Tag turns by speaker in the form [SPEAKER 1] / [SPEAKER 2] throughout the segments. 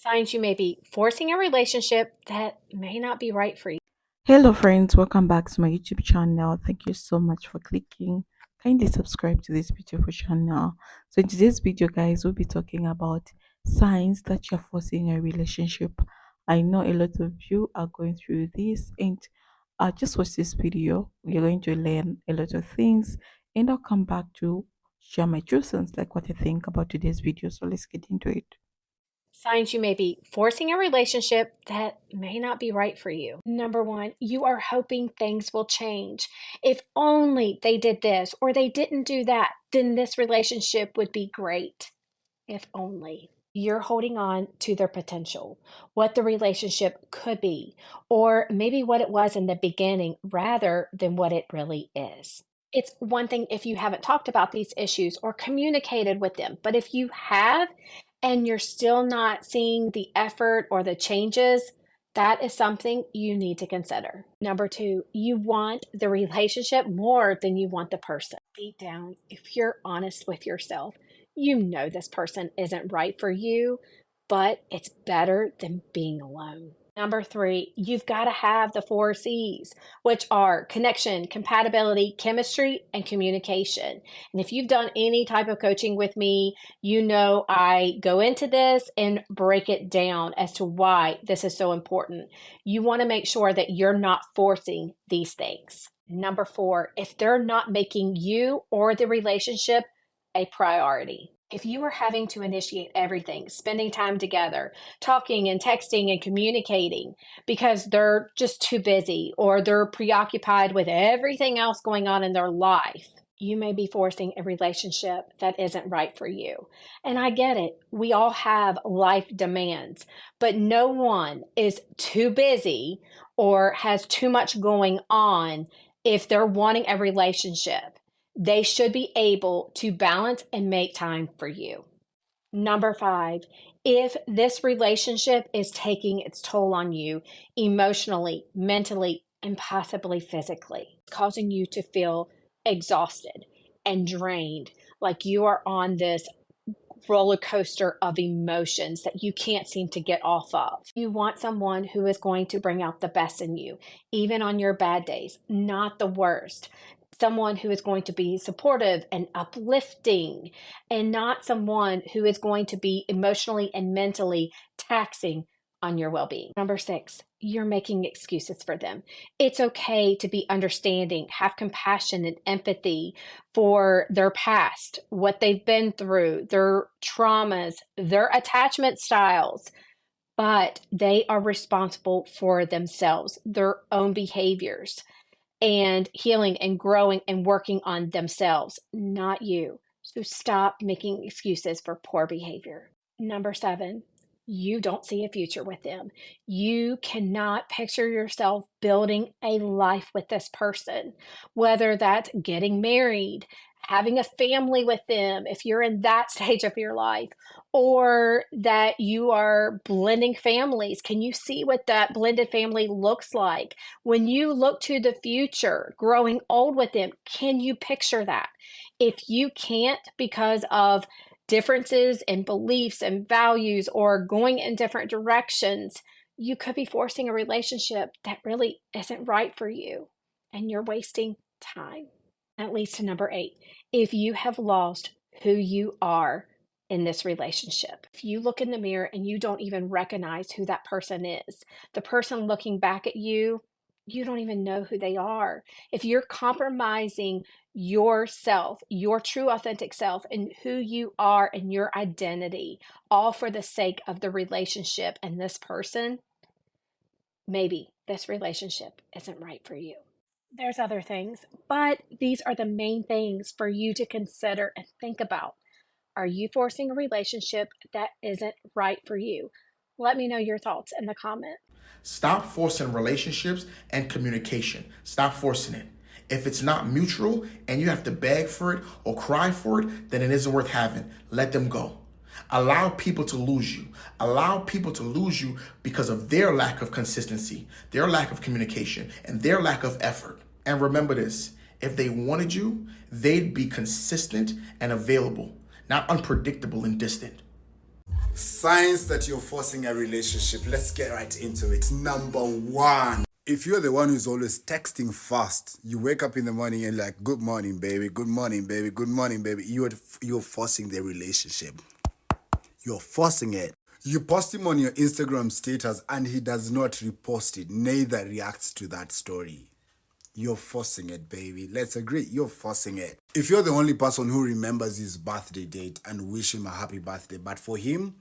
[SPEAKER 1] Signs you may be forcing a relationship that may not be right for you.
[SPEAKER 2] Hello, friends, welcome back to my YouTube channel. Thank you so much for clicking. Kindly subscribe to this beautiful channel. So, in today's video, guys, we'll be talking about signs that you're forcing a relationship. I know a lot of you are going through this, and just watch this video. You're going to learn a lot of things, and I'll come back to share my true sense, like what I think about today's video. So, let's get into it.
[SPEAKER 1] Signs you may be forcing a relationship that may not be right for you. Number one, you are hoping things will change. If only they did this or they didn't do that, then this relationship would be great. If only. You're holding on to their potential, what the relationship could be, or maybe what it was in the beginning rather than what it really is. It's one thing if you haven't talked about these issues or communicated with them, but if you have and you're still not seeing the effort or the changes, that is something you need to consider. Number two, you want the relationship more than you want the person. Deep down, if you're honest with yourself, you know this person isn't right for you, but it's better than being alone. Number three, you've got to have the four C's, which are connection, compatibility, chemistry, and communication. And if you've done any type of coaching with me, you know I go into this and break it down as to why this is so important. You want to make sure that you're not forcing these things. Number four, if they're not making you or the relationship a priority. If you are having to initiate everything, spending time together, talking and texting and communicating because they're just too busy or they're preoccupied with everything else going on in their life, you may be forcing a relationship that isn't right for you. And I get it. We all have life demands, but no one is too busy or has too much going on if they're wanting a relationship. They should be able to balance and make time for you. Number five, if this relationship is taking its toll on you emotionally, mentally, and possibly physically, causing you to feel exhausted and drained, like you are on this roller coaster of emotions that you can't seem to get off of. You want someone who is going to bring out the best in you, even on your bad days, not the worst. Someone who is going to be supportive and uplifting, and not someone who is going to be emotionally and mentally taxing on your well being. Number six, you're making excuses for them. It's okay to be understanding, have compassion and empathy for their past, what they've been through, their traumas, their attachment styles, but they are responsible for themselves, their own behaviors, and healing and growing and working on themselves, not you. So stop making excuses for poor behavior. Number seven, you don't see a future with them. You cannot picture yourself building a life with this person, whether that's getting married, having a family with them, if you're in that stage of your life, or that you are blending families. Can you see what that blended family looks like? When you look to the future, growing old with them, can you picture that? If you can't because of differences in beliefs and values or going in different directions, you could be forcing a relationship that really isn't right for you and you're wasting time. That leads to number eight. If you have lost who you are in this relationship, if you look in the mirror and you don't even recognize who that person is, the person looking back at you don't even know who they are. If you're compromising yourself, your true authentic self, and who you are and your identity, all for the sake of the relationship and this person, maybe this relationship isn't right for you. There's other things, but these are the main things for you to consider and think about. Are you forcing a relationship that isn't right for you? Let me know your thoughts in the comment.
[SPEAKER 3] Stop forcing relationships and communication. Stop forcing it. If it's not mutual and you have to beg for it or cry for it, then it isn't worth having. Let them go. Allow people to lose you. Allow people to lose you because of their lack of consistency, their lack of communication, and their lack of effort. And remember this, if they wanted you, they'd be consistent and available, not unpredictable and distant.
[SPEAKER 4] Signs that you're forcing a relationship. Let's get right into it. Number one. If you're the one who's always texting fast, you wake up in the morning and like, good morning, baby, good morning, baby, good morning, baby. You're forcing the relationship. You're forcing it. You post him on your Instagram status and he does not repost it, neither reacts to that story. You're forcing it, baby. Let's agree. You're forcing it. If you're the only person who remembers his birthday date and wish him a happy birthday, but for him,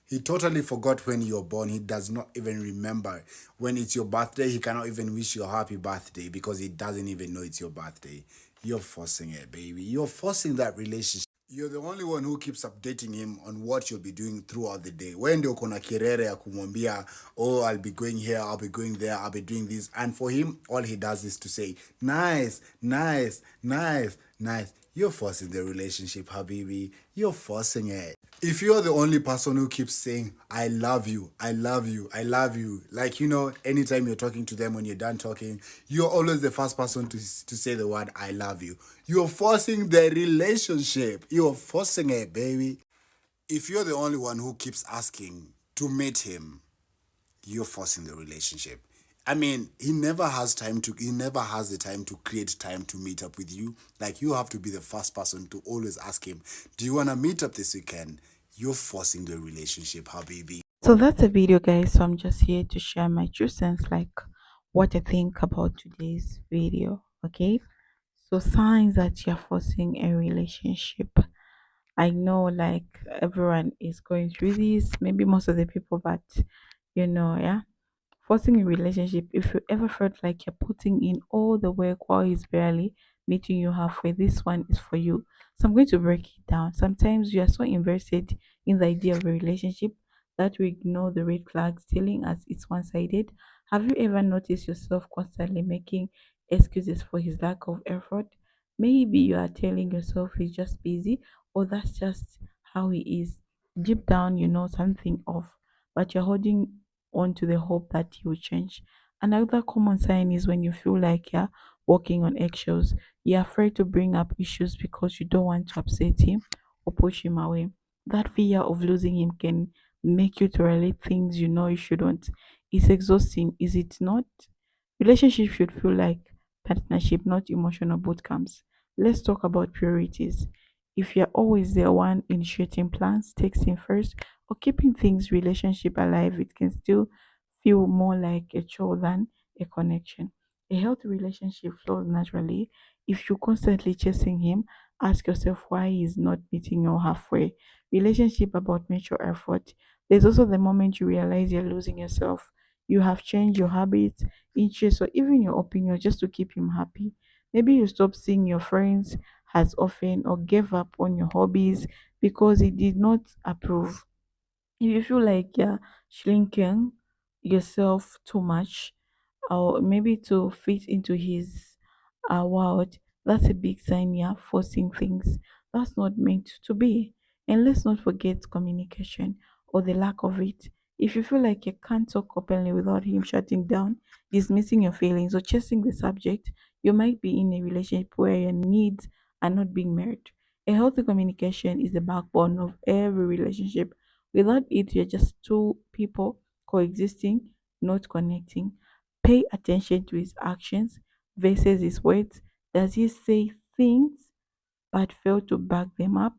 [SPEAKER 4] he totally forgot when you're born. He does not even remember when it's your birthday. He cannot even wish you a happy birthday because he doesn't even know it's your birthday. You're forcing it, baby. You're forcing that relationship. You're the only one who keeps updating him on what you'll be doing throughout the day. When ndio kuna kirere ya kumwambia, oh, I'll be going here, I'll be going there, I'll be doing this. And for him, all he does is to say, nice, nice, nice, nice. You're forcing the relationship, Habibi. You're forcing it. If you're the only person who keeps saying, I love you, I love you, I love you, like, anytime you're talking to them when you're done talking, you're always the first person to say the word, I love you. You're forcing the relationship. You're forcing it, baby. If you're the only one who keeps asking to meet him, you're forcing the relationship. I mean, he never has the time to create time to meet up with you. Like, you have to be the first person to always ask him, do you want to meet up this weekend? You're forcing the relationship, Habibi.
[SPEAKER 2] So that's a video, guys. So I'm just here to share my true sense, like what I think about today's video. Okay. So signs that you're forcing a relationship. I know like everyone is going through this, maybe most of the people, but yeah. Forcing a relationship, if you ever felt like you're putting in all the work while he's barely meeting you halfway, this one is for you. So I'm going to break it down. Sometimes you are so invested in the idea of a relationship that we ignore the red flags, telling us it's one sided. Have you ever noticed yourself constantly making excuses for his lack of effort? Maybe you are telling yourself he's just busy, or that's just how he is. Deep down, you know something off, but you're holding on to the hope that he will change. Another common sign is when you feel like you're walking on eggshells. You're afraid to bring up issues because you don't want to upset him or push him away. That fear of losing him can make you to relate things you know you shouldn't. It's exhausting, is it not? Relationship should feel like partnership, not emotional boot camps. Let's talk about priorities. If you're always the one initiating plans, texting first, or keeping things relationship alive, it can still feel more like a chore than a connection. A healthy relationship flows naturally. If you're constantly chasing him, ask yourself why he's not meeting you halfway. Relationship about mutual effort. There's also the moment you realize you're losing yourself. You have changed your habits, interests, or even your opinion just to keep him happy. Maybe you stop seeing your friends as often or gave up on your hobbies because he did not approve. If you feel like you're shrinking yourself too much, or maybe to fit into his world, that's a big sign you're forcing things that's not meant to be. And let's not forget communication or the lack of it. If you feel like you can't talk openly without him shutting down, dismissing your feelings, or chasing the subject, you might be in a relationship where your needs are not being met. A healthy communication is the backbone of every relationship. Without it, you're just two people coexisting, not connecting. Pay attention to his actions versus his words. Does he say things but fail to back them up?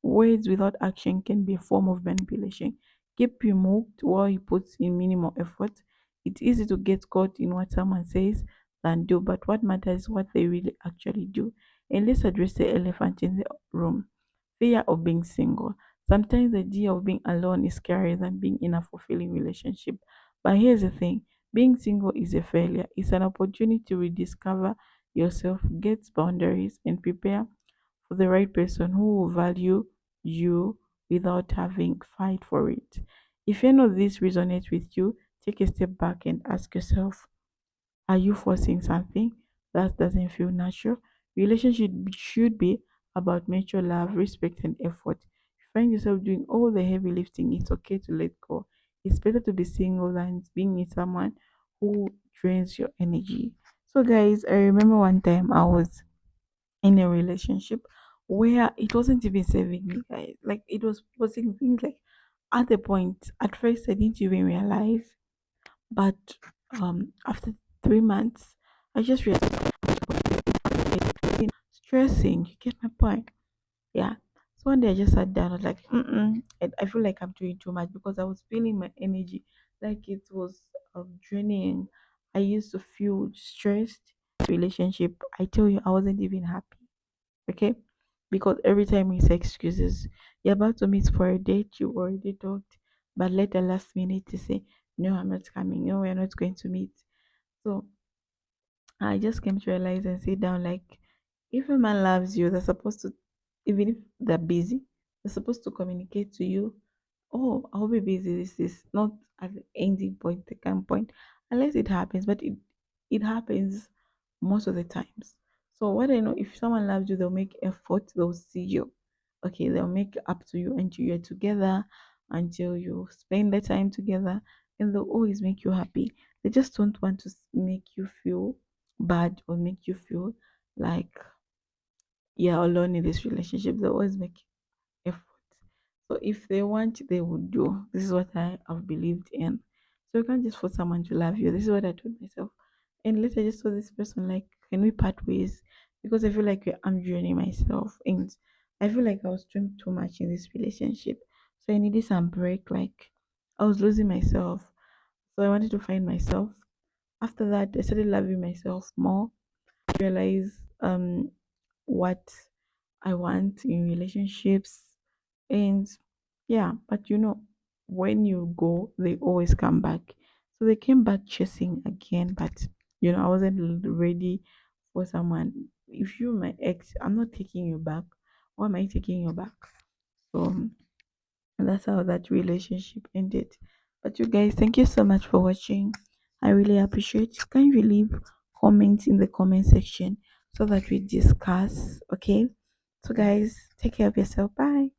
[SPEAKER 2] Words without action can be a form of manipulation. Keep you moved while he puts in minimal effort. It's easy to get caught in what someone says than do, but what matters is what they really actually do. And let's address the elephant in the room, fear of being single. Sometimes the idea of being alone is scarier than being in a fulfilling relationship. But here's the thing, being single is a failure. It's an opportunity to rediscover yourself, get boundaries, and prepare for the right person who will value you without having fight for it. If any of this resonates with you, take a step back and ask yourself, are you forcing something that doesn't feel natural? Relationship should be about mutual love, respect, and effort. If you find yourself doing all the heavy lifting, it's okay to let go. It's better to be single than being with someone who drains your energy. So, guys, I remember one time I was in a relationship where it wasn't even saving me, guys. Like, it was posing things like at the point, at first, I didn't even realize, but after 3 months, I just realized stressing. You get my point? Yeah. So one day I just sat down. I was like, I feel like I'm doing too much because I was feeling my energy like it was draining. I used to feel stressed. Relationship. I tell you, I wasn't even happy. Okay, because every time we say excuses, you're about to meet for a date, you already talked, but later last minute to say, no, I'm not coming. No, we're not going to meet. So I just came to realize and sit down like, if a man loves you, they're supposed to, even if they're busy, they're supposed to communicate to you. Oh, I'll be busy. This is not at the ending point, the can point, unless it happens. But it happens most of the times. So what I know, if someone loves you, they'll make effort. They'll see you. Okay, they'll make up to you until you're together, until you spend the time together, and they'll always make you happy. They just don't want to make you feel bad or make you feel like you're alone in this relationship. They always make effort. So if they want, they would do. This is what I have believed in. So you can't just force someone to love you. This is what I told myself. And later I just told this person like, can we part ways? Because I feel like I'm draining myself and I feel like I was doing too much in this relationship. So I needed some break. Like I was losing myself. So I wanted to find myself. After that I started loving myself more. Realize what I want in relationships. And yeah, but when you go, they always come back. So they came back chasing again, but I wasn't ready for someone. If you're my ex, I'm not taking you back. Why am I taking you back? So that's how that relationship ended. But you guys, thank you so much for watching. I really appreciate you. Can you leave comments in the comment section so that we discuss? Okay. So guys, take care of yourself. Bye.